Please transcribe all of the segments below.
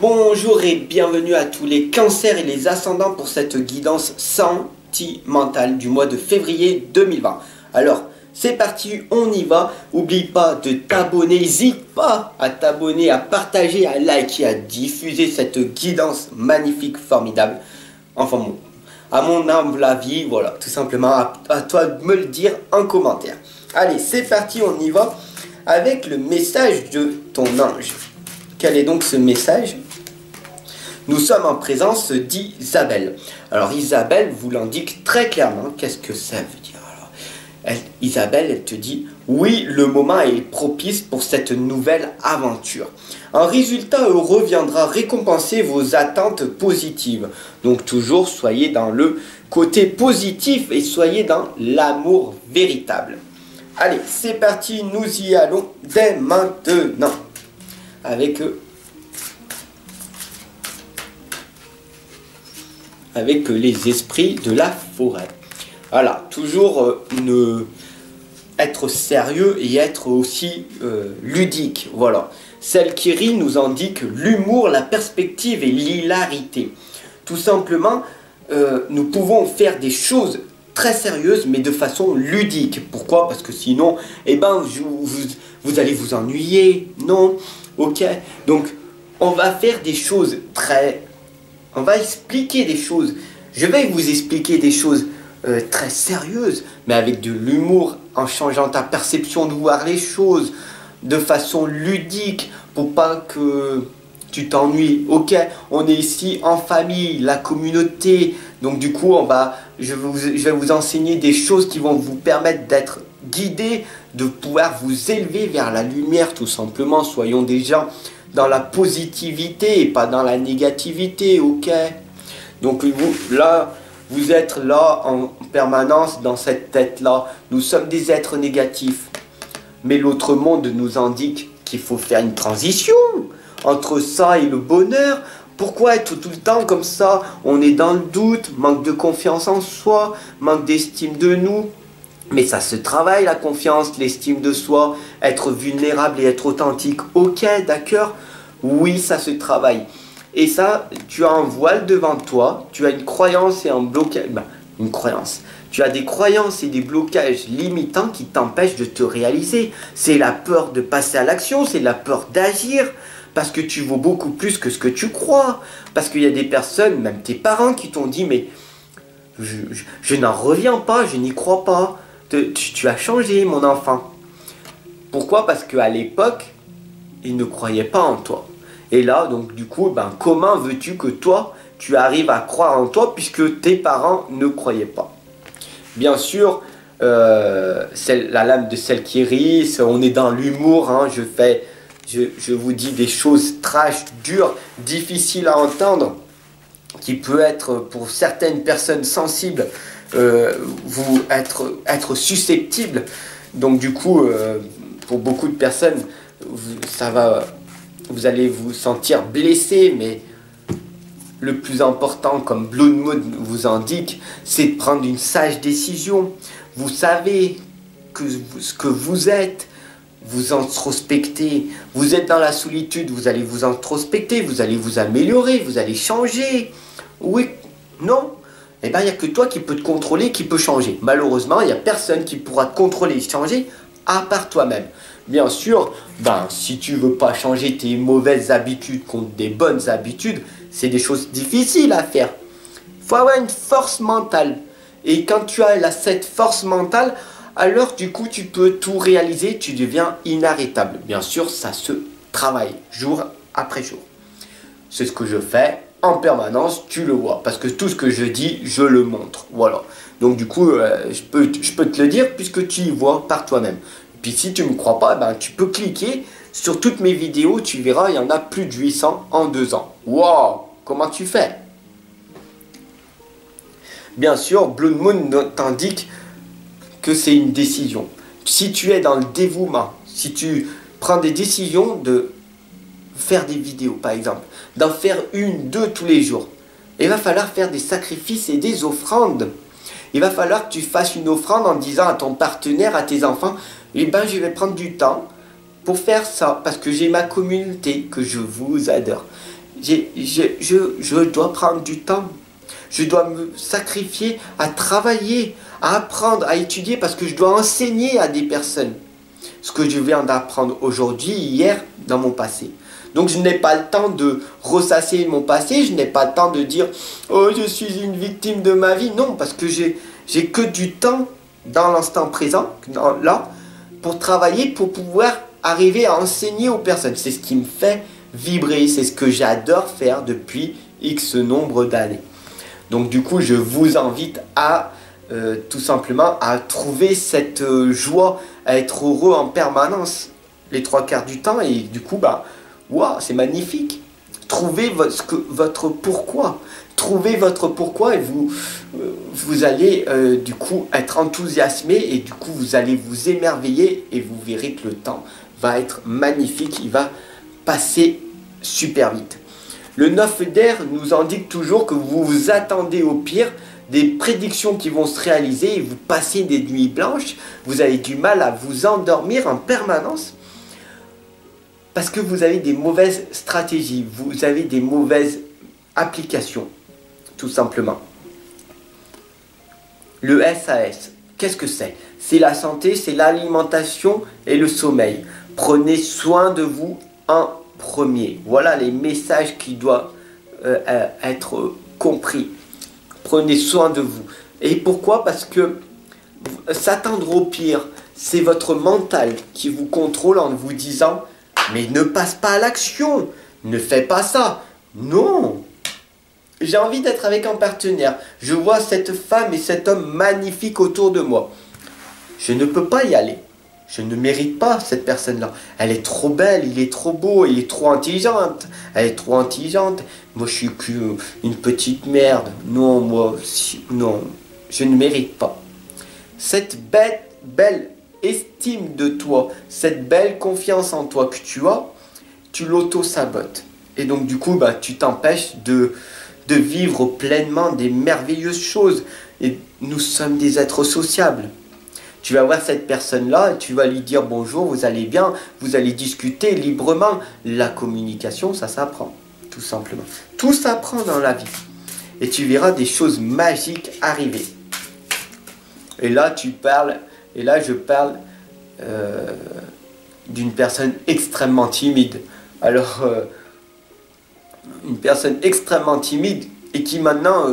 Bonjour et bienvenue à tous les cancers et les ascendants pour cette guidance sentimentale du mois de février 2020. Alors, c'est parti, on y va. N'oublie pas de t'abonner, n'hésite pas à t'abonner, à partager, à liker, à diffuser cette guidance magnifique, formidable. Enfin bon, à mon humble avis, voilà, tout simplement à toi de me le dire en commentaire. Allez, c'est parti, on y va avec le message de ton ange. Quel est donc ce message? Nous sommes en présence d'Isabelle. Alors Isabelle vous l'indique très clairement. Qu'est-ce que ça veut dire alors? Isabelle, elle te dit, oui, le moment est propice pour cette nouvelle aventure. Un résultat heureux viendra récompenser vos attentes positives. Donc toujours, soyez dans le côté positif et soyez dans l'amour véritable. Allez, c'est parti, nous y allons dès maintenant. Avec les esprits de la forêt. Voilà, toujours être sérieux et être aussi ludique. Voilà. Celle qui rit nous indique l'humour, la perspective et l'hilarité. Tout simplement, nous pouvons faire des choses très sérieuses mais de façon ludique. Pourquoi? Parce que sinon, eh ben, vous allez vous ennuyer. Non? Ok? Donc, on va faire des choses on va expliquer des choses. Je vais vous expliquer des choses très sérieuses, mais avec de l'humour, en changeant ta perception de voir les choses de façon ludique, pour pas que tu t'ennuies. Ok, on est ici en famille, la communauté. Donc du coup, je vais vous enseigner des choses qui vont vous permettre d'être guidés, de pouvoir vous élever vers la lumière, tout simplement. Soyons des gens dans la positivité et pas dans la négativité, ok? Donc vous êtes là en permanence dans cette tête-là. Nous sommes des êtres négatifs. Mais l'autre monde nous indique qu'il faut faire une transition entre ça et le bonheur. Pourquoi être tout le temps comme ça? On est dans le doute, manque de confiance en soi, manque d'estime de nous. Mais ça se travaille, la confiance, l'estime de soi, être vulnérable et être authentique. Ok, d'accord? Oui, ça se travaille. Et ça, tu as un voile devant toi, tu as une croyance et un blocage. Une croyance. Tu as des croyances et des blocages limitants qui t'empêchent de te réaliser. C'est la peur de passer à l'action, c'est la peur d'agir. Parce que tu vaux beaucoup plus que ce que tu crois. Parce qu'il y a des personnes, même tes parents, qui t'ont dit, mais je n'en reviens pas, je n'y crois pas. Tu as changé, mon enfant. Pourquoi? Parce qu'à l'époque, ils ne croyaient pas en toi. Et là, donc du coup, comment veux-tu que toi, tu arrives à croire en toi puisque tes parents ne croyaient pas? Bien sûr, la lame de celle qui rit, on est dans l'humour, hein, je vous dis des choses trash, dures, difficiles à entendre, qui peut être pour certaines personnes sensibles, être susceptibles. Donc du coup, pour beaucoup de personnes, vous allez vous sentir blessé, mais le plus important, comme Blood Moon vous indique, c'est de prendre une sage décision. Vous savez ce que vous êtes, vous introspectez, vous êtes dans la solitude, vous allez vous introspecter, vous allez vous améliorer, vous allez changer. Oui, non? Eh bien, il n'y a que toi qui peux te contrôler, qui peut changer. Malheureusement, il n'y a personne qui pourra te contrôler et changer à part toi-même. Bien sûr, si tu veux pas changer tes mauvaises habitudes contre des bonnes habitudes, c'est des choses difficiles à faire. Il faut avoir une force mentale. Et quand tu as cette force mentale, alors du coup tu peux tout réaliser, tu deviens inarrêtable. Bien sûr, ça se travaille jour après jour. C'est ce que je fais en permanence, tu le vois. Parce que tout ce que je dis, je le montre. Voilà. Donc du coup, je peux te le dire puisque tu y vois par toi-même. Puis si tu ne me crois pas, tu peux cliquer sur toutes mes vidéos, tu verras, il y en a plus de 800 en 2 ans. Wow, comment tu fais? Bien sûr, Blood Moon t'indique que c'est une décision. Si tu es dans le dévouement, si tu prends des décisions de faire des vidéos par exemple, d'en faire 1, 2 tous les jours, il va falloir faire des sacrifices et des offrandes. Il va falloir que tu fasses une offrande en disant à ton partenaire, à tes enfants, je vais prendre du temps pour faire ça, parce que j'ai ma communauté, que je vous adore. je dois prendre du temps. Je dois me sacrifier à travailler, à apprendre, à étudier parce que je dois enseigner à des personnes ce que je viens d'apprendre aujourd'hui, hier, dans mon passé. Donc je n'ai pas le temps de ressasser mon passé, je n'ai pas le temps de dire « Oh, je suis une victime de ma vie ». Non, parce que j'ai que du temps dans l'instant présent, là, pour travailler, pour pouvoir arriver à enseigner aux personnes. C'est ce qui me fait vibrer, c'est ce que j'adore faire depuis X nombre d'années. Donc du coup, je vous invite à tout simplement à trouver cette joie, à être heureux en permanence les 3/4 du temps. Et du coup, bah, wow, c'est magnifique. Trouvez votre pourquoi. Trouvez votre pourquoi et vous allez du coup être enthousiasmé et du coup vous allez vous émerveiller et vous verrez que le temps va être magnifique, il va passer super vite. Le 9 d'air nous indique toujours que vous vous attendez au pire, des prédictions qui vont se réaliser et vous passez des nuits blanches, vous avez du mal à vous endormir en permanence parce que vous avez des mauvaises stratégies, vous avez des mauvaises applications, tout simplement. Le SAS, qu'est-ce que c'est? C'est la santé, c'est l'alimentation et le sommeil. Prenez soin de vous en premier. Voilà les messages qui doivent être compris. Prenez soin de vous. Et pourquoi? Parce que s'attendre au pire, c'est votre mental qui vous contrôle en vous disant « Mais ne passe pas à l'action, ne fais pas ça. » Non. J'ai envie d'être avec un partenaire. Je vois cette femme et cet homme magnifiques autour de moi. Je ne peux pas y aller. Je ne mérite pas cette personne-là. Elle est trop belle, il est trop beau, il est trop intelligente. Elle est trop intelligente. Moi, je suis qu'une petite merde. Non, moi, non, je ne mérite pas. Cette belle estime de toi, cette belle confiance en toi que tu as, tu l'auto-sabotes. Et donc, du coup, bah, tu t'empêches de vivre pleinement des merveilleuses choses. Et nous sommes des êtres sociables. Tu vas voir cette personne-là et tu vas lui dire bonjour, vous allez bien, vous allez discuter librement. La communication, ça s'apprend, tout simplement. Tout s'apprend dans la vie. Et tu verras des choses magiques arriver. Et là, je parle d'une personne extrêmement timide. Alors, une personne extrêmement timide et qui maintenant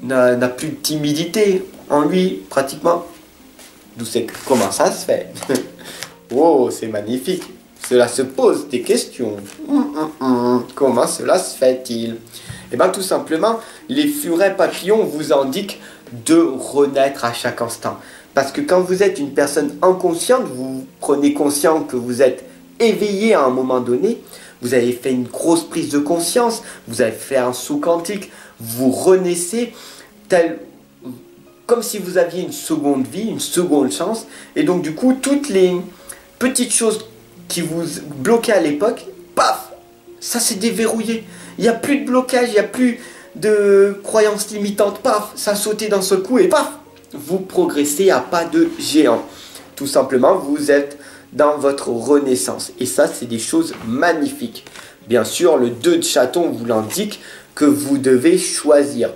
n'a plus de timidité en lui, pratiquement. Comment ça se fait? Oh, c'est magnifique. Cela se pose des questions. Comment cela se fait-il? Eh bien, tout simplement, les furets papillons vous indiquent de renaître à chaque instant. Parce que quand vous êtes une personne inconsciente, vous prenez conscience que vous êtes éveillé à un moment donné, vous avez fait une grosse prise de conscience, vous avez fait un saut quantique, vous renaissez comme si vous aviez une seconde vie, une seconde chance. Et donc du coup, toutes les petites choses qui vous bloquaient à l'époque, paf, ça s'est déverrouillé. Il n'y a plus de blocage, il n'y a plus de croyances limitantes, paf, ça a sauté d'un seul coup et paf, vous progressez à pas de géant. Tout simplement, vous êtes dans votre renaissance. Et ça, c'est des choses magnifiques. Bien sûr, le 2 de chaton vous l'indique que vous devez choisir.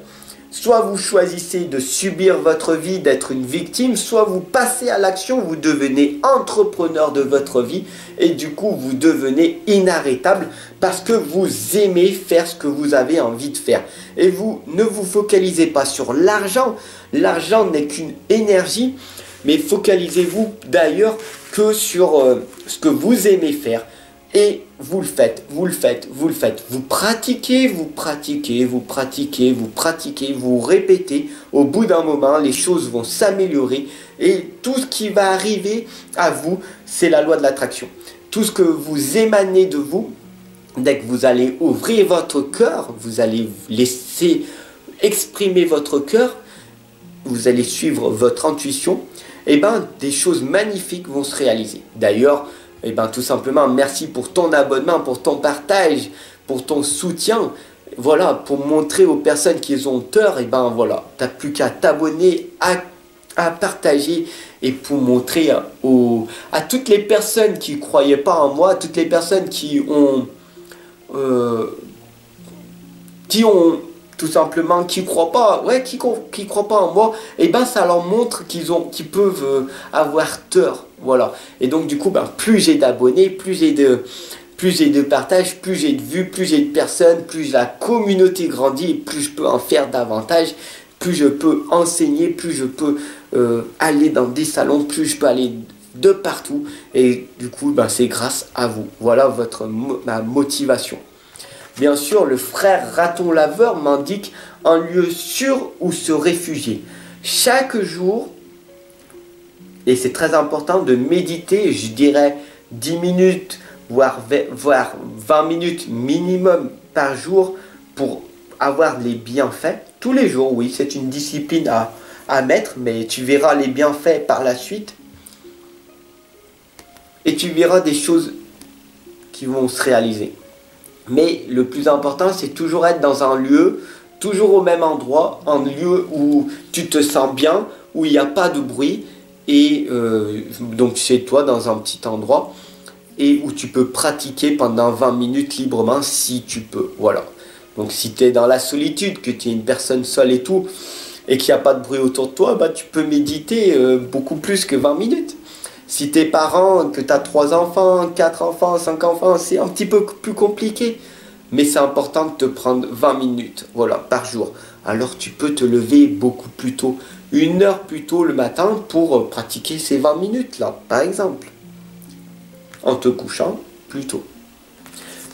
Soit vous choisissez de subir votre vie, d'être une victime, soit vous passez à l'action, vous devenez entrepreneur de votre vie et du coup vous devenez inarrêtable parce que vous aimez faire ce que vous avez envie de faire. Et vous ne vous focalisez pas sur l'argent, l'argent n'est qu'une énergie, mais focalisez-vous d'ailleurs que sur ce que vous aimez faire. Et vous le faites, vous le faites, vous le faites. Vous pratiquez, vous pratiquez, vous pratiquez, vous pratiquez, vous répétez. Au bout d'un moment, les choses vont s'améliorer. Et tout ce qui va arriver à vous, c'est la loi de l'attraction. Tout ce que vous émanez de vous, dès que vous allez ouvrir votre cœur, vous allez laisser exprimer votre cœur, vous allez suivre votre intuition, et bien des choses magnifiques vont se réaliser. D'ailleurs, et bien tout simplement, merci pour ton abonnement, pour ton partage, pour ton soutien. Voilà, pour montrer aux personnes qui ont tort, et ben voilà, tu n'as plus qu'à t'abonner, à partager et pour montrer à toutes les personnes qui ne croyaient pas en moi, toutes les personnes qui ont qui ont tout simplement, qui croient pas, ouais, qui croient pas en moi, et ben ça leur montre qu'ils peuvent avoir tort, voilà. Et donc du coup, ben, plus j'ai d'abonnés, plus j'ai de partage, plus j'ai de vues, plus j'ai de personnes, plus la communauté grandit, et plus je peux en faire davantage, plus je peux enseigner, plus je peux aller dans des salons, plus je peux aller de partout, et du coup, ben, c'est grâce à vous. Voilà ma motivation. Bien sûr, le frère raton laveur m'indique un lieu sûr où se réfugier. Chaque jour, et c'est très important de méditer, je dirais 10 minutes, voire 20 minutes minimum par jour pour avoir les bienfaits. Tous les jours, oui, c'est une discipline à mettre, mais tu verras les bienfaits par la suite. Et tu verras des choses qui vont se réaliser. Mais le plus important, c'est toujours être dans un lieu, toujours au même endroit, un lieu où tu te sens bien, où il n'y a pas de bruit, et donc chez toi, dans un petit endroit, et où tu peux pratiquer pendant 20 minutes librement si tu peux. Voilà. Donc si tu es dans la solitude, que tu es une personne seule et tout, et qu'il n'y a pas de bruit autour de toi, bah, tu peux méditer beaucoup plus que 20 minutes. Si tes parents, que tu as 3 enfants, 4 enfants, 5 enfants, c'est un petit peu plus compliqué. Mais c'est important de te prendre 20 minutes, voilà, par jour. Alors tu peux te lever beaucoup plus tôt, 1 heure plus tôt le matin pour pratiquer ces 20 minutes là, par exemple. En te couchant plus tôt.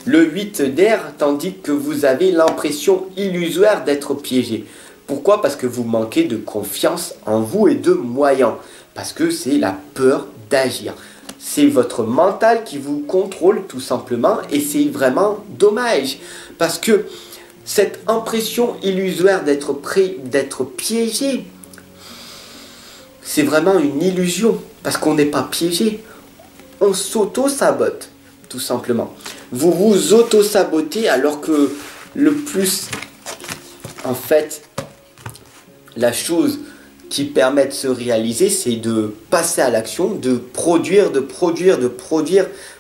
Le 8 d'air t'indique que vous avez l'impression illusoire d'être piégé. Pourquoi? Parce que vous manquez de confiance en vous et de moyens. Parce que c'est la peur d'agir. C'est votre mental qui vous contrôle tout simplement et c'est vraiment dommage. Parce que cette impression illusoire d'être piégé, c'est vraiment une illusion. Parce qu'on n'est pas piégé. On s'auto-sabote, tout simplement. Vous vous auto-sabotez alors que le plus, en fait, la chose qui permet de se réaliser, c'est de passer à l'action, de produire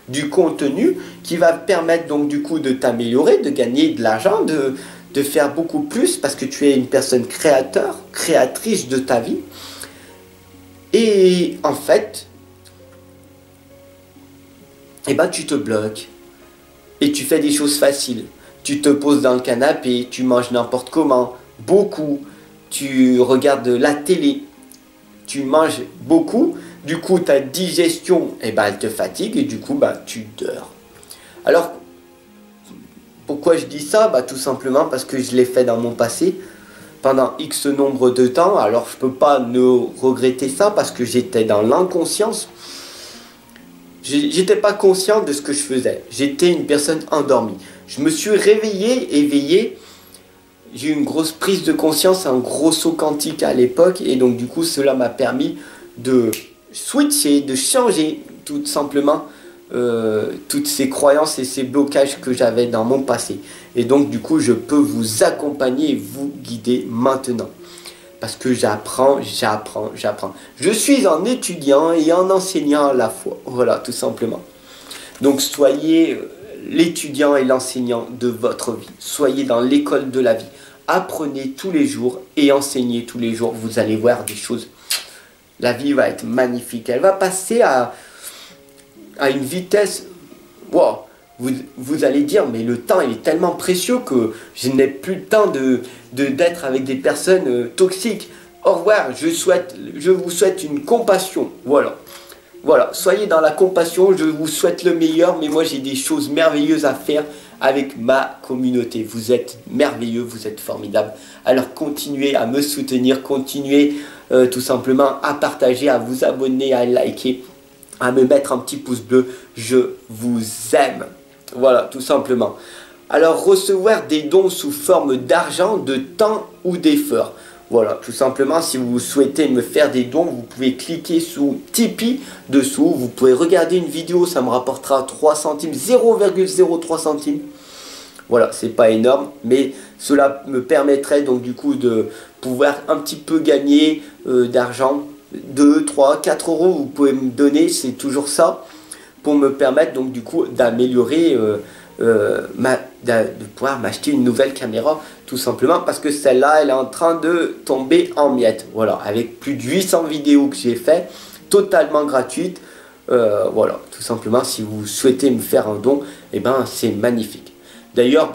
du contenu qui va permettre donc du coup de t'améliorer, de gagner de l'argent, de faire beaucoup plus parce que tu es une personne créatrice de ta vie. Et en fait, eh ben, tu te bloques et tu fais des choses faciles. Tu te poses dans le canapé, tu manges n'importe comment, beaucoup. Tu regardes la télé, tu manges beaucoup, du coup ta digestion, eh ben, elle te fatigue et du coup bah, tu dors. Alors, pourquoi je dis ça? Bah, tout simplement parce que je l'ai fait dans mon passé pendant X nombre de temps. Alors je peux pas ne regretter ça parce que j'étais dans l'inconscience. J'étais pas conscient de ce que je faisais. J'étais une personne endormie. Je me suis réveillé, éveillé. J'ai eu une grosse prise de conscience, un gros saut quantique à l'époque. Et donc du coup, cela m'a permis de switcher, de changer tout simplement toutes ces croyances et ces blocages que j'avais dans mon passé. Et donc du coup, je peux vous accompagner et vous guider maintenant. Parce que j'apprends. Je suis un étudiant et un enseignant à la fois. Voilà, tout simplement. Donc soyez l'étudiant et l'enseignant de votre vie. Soyez dans l'école de la vie. Apprenez tous les jours et enseignez tous les jours. Vous allez voir des choses. La vie va être magnifique. Elle va passer à une vitesse. Wow. Vous allez dire, mais le temps il est tellement précieux que je n'ai plus le temps d'être avec des personnes toxiques. Au revoir, je vous souhaite une compassion. Voilà. Voilà, soyez dans la compassion, je vous souhaite le meilleur, mais moi j'ai des choses merveilleuses à faire avec ma communauté. Vous êtes merveilleux, vous êtes formidables. Alors continuez à me soutenir, continuez tout simplement à partager, à vous abonner, à liker, à me mettre un petit pouce bleu. Je vous aime. Voilà, tout simplement. Alors recevoir des dons sous forme d'argent, de temps ou d'effort. Voilà, tout simplement, si vous souhaitez me faire des dons, vous pouvez cliquer sous Tipeee dessous. Vous pouvez regarder une vidéo, ça me rapportera 3 centimes, 0,03 centimes. Voilà, c'est pas énorme, mais cela me permettrait donc du coup de pouvoir un petit peu gagner d'argent. 2, 3, 4 euros, vous pouvez me donner, c'est toujours ça, pour me permettre donc du coup d'améliorer de pouvoir m'acheter une nouvelle caméra, tout simplement parce que celle-là, elle est en train de tomber en miettes. Voilà, avec plus de 800 vidéos que j'ai fait, totalement gratuites. Voilà, tout simplement, si vous souhaitez me faire un don, et ben c'est magnifique. D'ailleurs,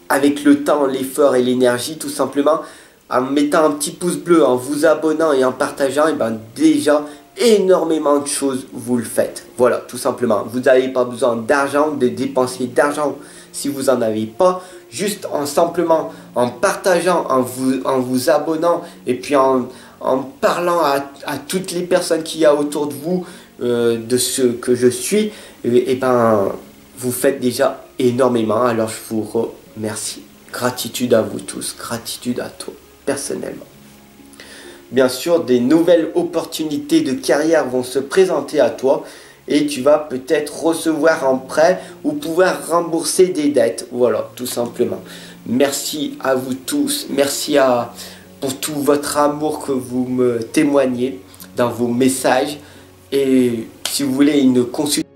avec le temps, l'effort et l'énergie, tout simplement, en mettant un petit pouce bleu, en vous abonnant et en partageant, et ben déjà, énormément de choses vous le faites. Voilà, tout simplement. Vous n'avez pas besoin d'argent, de dépenser d'argent si vous n'en avez pas. Juste simplement en partageant, en vous abonnant et puis en parlant à toutes les personnes qu'il y a autour de vous de ce que je suis, et ben vous faites déjà énormément. Alors je vous remercie. Gratitude à vous tous, gratitude à toi personnellement. Bien sûr, des nouvelles opportunités de carrière vont se présenter à toi et tu vas peut-être recevoir un prêt ou pouvoir rembourser des dettes. Voilà, tout simplement. Merci à vous tous. Merci pour tout votre amour que vous me témoignez dans vos messages. Et si vous voulez une consultation,